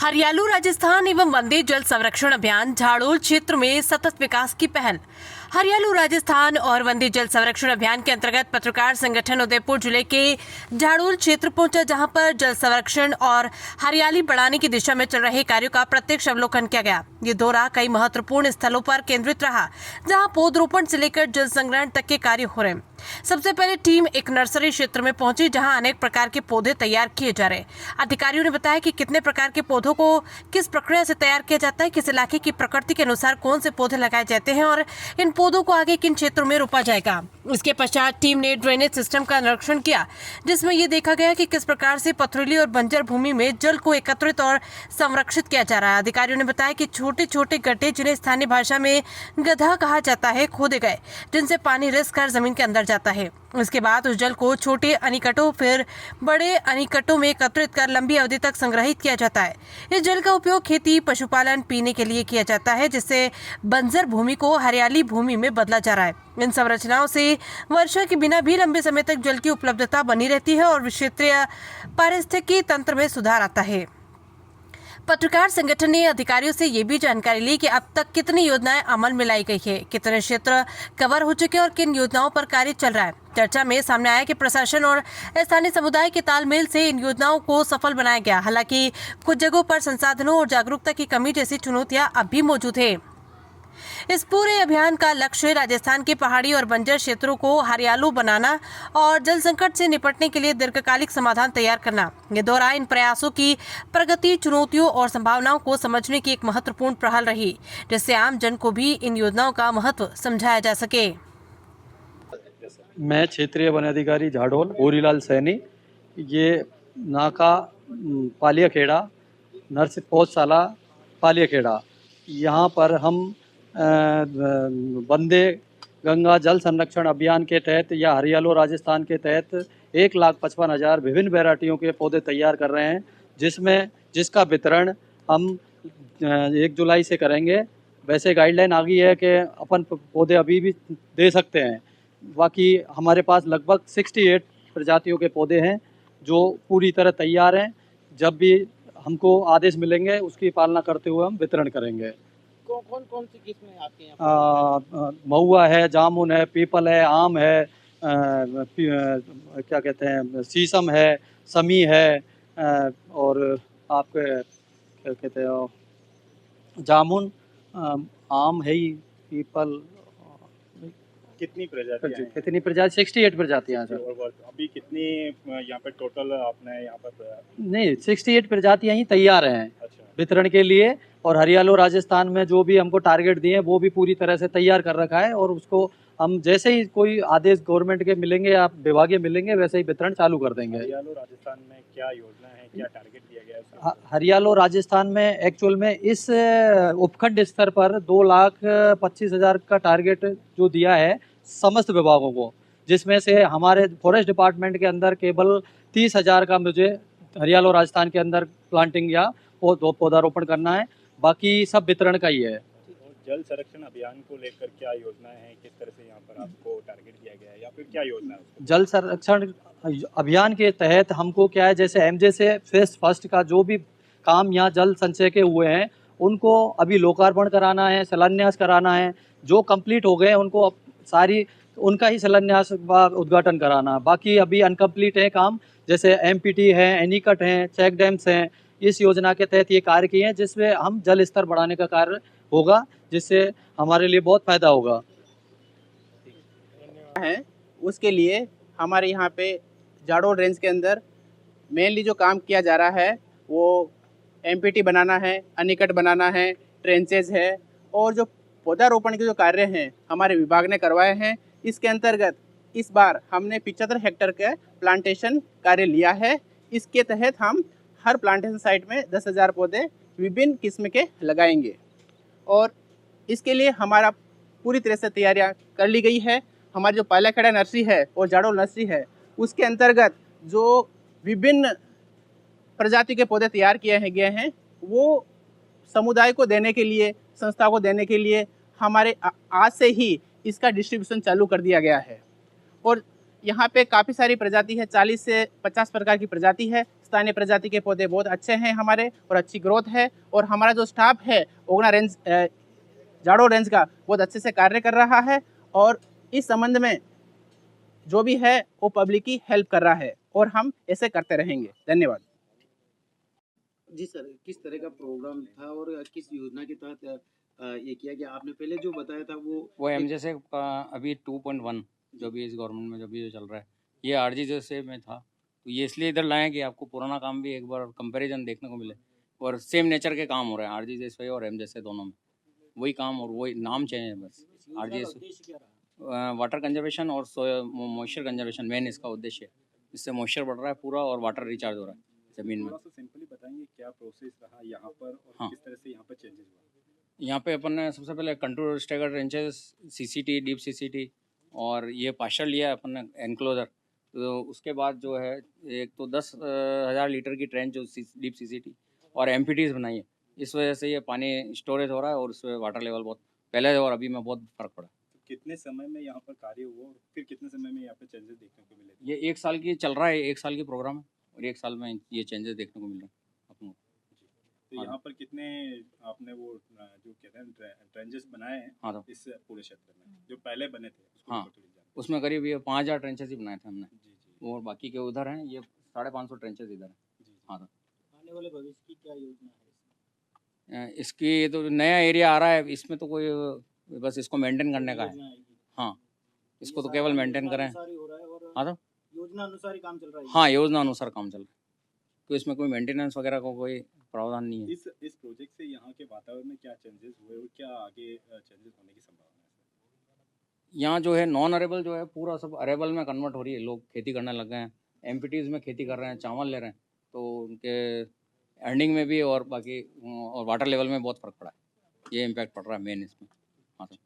हरियालू राजस्थान एवं वंदे जल संरक्षण अभियान झाड़ोल क्षेत्र में सतत विकास की पहल। हरियालू राजस्थान और वंदे जल संरक्षण अभियान के अंतर्गत पत्रकार संगठन उदयपुर जिले के झाड़ोल क्षेत्र पहुंचा, जहां पर जल संरक्षण और हरियाली बढ़ाने की दिशा में चल रहे कार्यों का प्रत्यक्ष अवलोकन किया गया। ये दौरा कई महत्वपूर्ण स्थलों पर केंद्रित रहा, जहां पौधरोपण से लेकर जल संग्रहण तक के कार्य हो रहे हैं। सबसे पहले टीम एक नर्सरी क्षेत्र में पहुंची, जहां अनेक प्रकार के पौधे तैयार किए जा रहे। अधिकारियों ने बताया कि कितने प्रकार के पौधों को किस प्रक्रिया से तैयार किया जाता है, किस इलाके की प्रकृति के अनुसार कौन से पौधे लगाए जाते हैं और इन पौधों को आगे किन क्षेत्रों में रोपा जाएगा। इसके पश्चात टीम ने ड्रेनेज सिस्टम का निरीक्षण किया, जिसमें ये देखा गया कि किस प्रकार से पथरीली और बंजर भूमि में जल को एकत्रित और संरक्षित किया जा रहा है। अधिकारियों ने बताया कि छोटे छोटे गड्ढे, जिन्हें स्थानीय भाषा में गड्ढा कहा जाता है, खोदे गए, जिनसे पानी रिस कर जमीन के अंदर जाता है। उसके बाद उस जल को छोटे अनिकटों फिर बड़े अनिकटों में एकत्रित कर लंबी अवधि तक संग्रहित किया जाता है। इस जल का उपयोग खेती, पशुपालन, पीने के लिए किया जाता है, जिससे बंजर भूमि को हरियाली भूमि में बदला जा रहा है। इन संरचनाओं से वर्षा के बिना भी लंबे समय तक जल की उपलब्धता बनी रहती है और क्षेत्रीय पारिस्थितिकी तंत्र में सुधार आता है। पत्रकार संगठन ने अधिकारियों से ये भी जानकारी ली कि अब तक कितनी योजनाएं अमल में लाई गई है, कितने क्षेत्र कवर हो चुके हैं और किन योजनाओं पर कार्य चल रहा है। चर्चा में सामने आया कि प्रशासन और स्थानीय समुदाय के तालमेल से इन योजनाओं को सफल बनाया गया। हालांकि कुछ जगहों पर संसाधनों और जागरूकता की कमी जैसी चुनौतियां अब भी मौजूद है। इस पूरे अभियान का लक्ष्य राजस्थान के पहाड़ी और बंजर क्षेत्रों को हरियालू बनाना और जल संकट से निपटने के लिए दीर्घकालिक समाधान तैयार करना। ये दौरा इन प्रयासों की प्रगति, चुनौतियों और संभावनाओं को समझने की एक महत्वपूर्ण पहल रही, जिससे आम जन को भी इन योजनाओं का महत्व समझाया जा सके। मैं क्षेत्रीय वन अधिकारी झाड़ोल होरीलाल सैनी। ये नाका पालियाखेड़ा, नर्सिंग पौधशाला पालियाखेड़ा, यहाँ पर हम वंदे गंगा जल संरक्षण अभियान के तहत या हरियालो राजस्थान के तहत 1,55,000 विभिन्न वैरायटियों के पौधे तैयार कर रहे हैं, जिसका वितरण हम 1 जुलाई से करेंगे। वैसे गाइडलाइन आ गई है कि अपन पौधे अभी भी दे सकते हैं। बाकी हमारे पास लगभग 68 प्रजातियों के पौधे हैं जो पूरी तरह तैयार हैं। जब भी हमको आदेश मिलेंगे उसकी पालना करते हुए हम वितरण करेंगे। कौन सी किस्में आपके यहाँ? महुआ है, जामुन है, पीपल है, आम है, क्या कहते हैं, शीशम है, समी है, और आपके क्या कहते हैं, जामुन, आम है ही, पीपल। कितनी प्रजाति? 68 प्रजातियाँ सर। अभी कितनी यहाँ पे टोटल आपने यहाँ पर? नहीं, 68 प्रजातियाँ ही तैयार हैं अच्छा। वितरण के लिए। और हरियालो राजस्थान में जो भी हमको टारगेट दिए वो भी पूरी तरह से तैयार कर रखा है, और उसको हम जैसे ही कोई आदेश गवर्नमेंट के मिलेंगे या विभागीय मिलेंगे वैसे ही वितरण चालू कर देंगे। हरियालो राजस्थान में क्या योजना है, क्या टारगेट दिया गया है? हरियालो राजस्थान में एक्चुअल में इस उपखंड स्तर पर 2,25,000 का टारगेट जो दिया है समस्त विभागों को, जिसमें से हमारे फॉरेस्ट डिपार्टमेंट के अंदर केवल 30,000 का मुझे हरियालो राजस्थान के अंदर प्लांटिंग या पौधारोपण करना है, बाकी सब वितरण का ही है। जल संरक्षण अभियान को लेकर क्या योजनाएं हैं, किस तरह से यहाँ पर आपको टारगेट दिया गया है या फिर क्या योजना है? जल संरक्षण अभियान के तहत हमको क्या है, जैसे एमजे से फेज फर्स्ट का जो भी काम यहाँ जल संचय के हुए हैं उनको अभी लोकार्पण कराना है, शिलान्यास कराना है। जो कंप्लीट हो गए उनको सारी उनका ही शिलान्यास उद्घाटन कराना। बाकी अभी अनकम्प्लीट है काम, जैसे एमपीटी है, एनीकट हैं, चेक डैम्स हैं। इस योजना के तहत ये कार्य किए हैं, जिसमें हम जल स्तर बढ़ाने का कार्य होगा, जिससे हमारे लिए बहुत फायदा होगा। है उसके लिए हमारे यहाँ पे झाड़ोल रेंज के अंदर मेनली जो काम किया जा रहा है वो एमपीटी बनाना है, अनिकट बनाना है, ट्रेंचेज है, और जो पौधारोपण के जो कार्य हैं हमारे विभाग ने करवाए हैं। इसके अंतर्गत इस बार हमने 75 हेक्टेयर के प्लांटेशन कार्य लिया है। इसके तहत हम हर प्लांटेशन साइट में 10,000 पौधे विभिन्न किस्म के लगाएंगे, और इसके लिए हमारा पूरी तरह से तैयारियां कर ली गई है। हमारी जो पालियाखेड़ा नर्सरी है और झाड़ोल नर्सरी है, उसके अंतर्गत जो विभिन्न प्रजाति के पौधे तैयार किए गए हैं वो समुदाय को देने के लिए, संस्था को देने के लिए हमारे आज से ही इसका डिस्ट्रीब्यूशन चालू कर दिया गया है। और यहाँ पे काफ़ी सारी प्रजाति है, 40 से 50 प्रकार की प्रजाति है। स्थानीय प्रजाति के पौधे बहुत अच्छे हैं हमारे और अच्छी ग्रोथ है। और हमारा जो स्टाफ है ओगना रेंज जाड़ो रेंज का बहुत अच्छे से कार्य कर रहा है और इस संबंध में जो भी है वो पब्लिक की हेल्प कर रहा है और हम ऐसे करते रहेंगे। धन्यवाद। जी सर, किस तरह का प्रोग्राम था और किस योजना के तहत ये किया गया? आपने पहले जो बताया था वो एमजेसे का अभी 2.1 जो भी इस गवर्नमेंट में जो भी चल रहा है, ये आरजीजेसे में था, तो ये इसलिए इधर लाए कि आपको पुराना काम भी एक बार कंपैरिजन देखने को मिले और सेम नेचर के काम हो रहे हैं आरजीजेसे और एमजेसे दोनों में, वही काम और वही नाम चेंज है बस। आरजीजेसे वाटर कंजर्वेशन और मॉइस्चर कंजर्वेशन मेन इसका उद्देश्य है। इससे मॉइस्चर बढ़ रहा है पूरा और वाटर रिचार्ज हो रहा है ज़मीन में। थोड़ा सा सिंपली बताएंगे क्या प्रोसेस रहा यहाँ पर और हाँ। किस तरह से यहाँ पर चेंजेस हुआ? यहाँ पे अपन ने सबसे पहले control stagger trenches, CCT, deep CCT और ये पास्चर लिया है अपन ने एनक्लोजर। तो उसके बाद जो है एक तो 10,000 लीटर की ट्रेंच जो डीप सीसीटी और एमपीटीज बनाई है। इस वजह से ये पानी स्टोरेज हो रहा है और उसमें वाटर लेवल बहुत पहले और अभी में बहुत फ़र्क पड़ा। तो कितने समय में यहाँ पर कार्य हुआ और फिर कितने समय में यहाँ पर चेंजेस देखने को मिले? ये 1 साल की चल रहा है, 1 साल की प्रोग्राम है और 1 साल में ये चेंजेस देखने को मिल रहे हैं अपन को। तो हाँ। यहाँ पर कितने आपने वो जो कहते हैं ट्रेंजेस बनाए हैं हाँ, तो इस पूरे क्षेत्र में जो पहले बने थे उसको हाँ। ऊपर थोड़ी जानकारी। उसमें करीब ये 5,000 ट्रेंचेस ही बनाए थे हमने जी जी और बाकी के उधर हैं, ये 550 ट्रेंचेस इधर हैं। जी। हाँ, तो आने वाले भविष्य की क्या योजना है? इसकी तो नया एरिया आ रहा है, इसमें तो कोई बस इसको मेंटेन करने का है। योजना आएगी? हाँ, इसको तो ये केवल सारा मेंटेन योजना करें। अनुसार ही हो रहा है और हाँ, तो योजना अनुसार ही काम चल रहा है। हाँ, योजना अनुसार काम चल रहा है, तो इसमें कोई मेंटेनेंस वगैरह का कोई प्रावधान नहीं है। इस प्रोजेक्ट से यहाँ के वातावरण में क्या चेंजेस हुए और क्या आगे चेंजेस होने की संभावना है? यहाँ जो है नॉन अरेबल जो है पूरा सब अरेबल में कन्वर्ट हो रही है, लोग खेती करने लग गए हैं, एमपीटीज में खेती कर रहे हैं, चावल ले रहे हैं, तो उनके अर्निंग में भी और बाकी और वाटर लेवल में बहुत फ़र्क पड़ा है। ये इम्पैक्ट पड़ रहा है मेन इसमें। हाँ सर।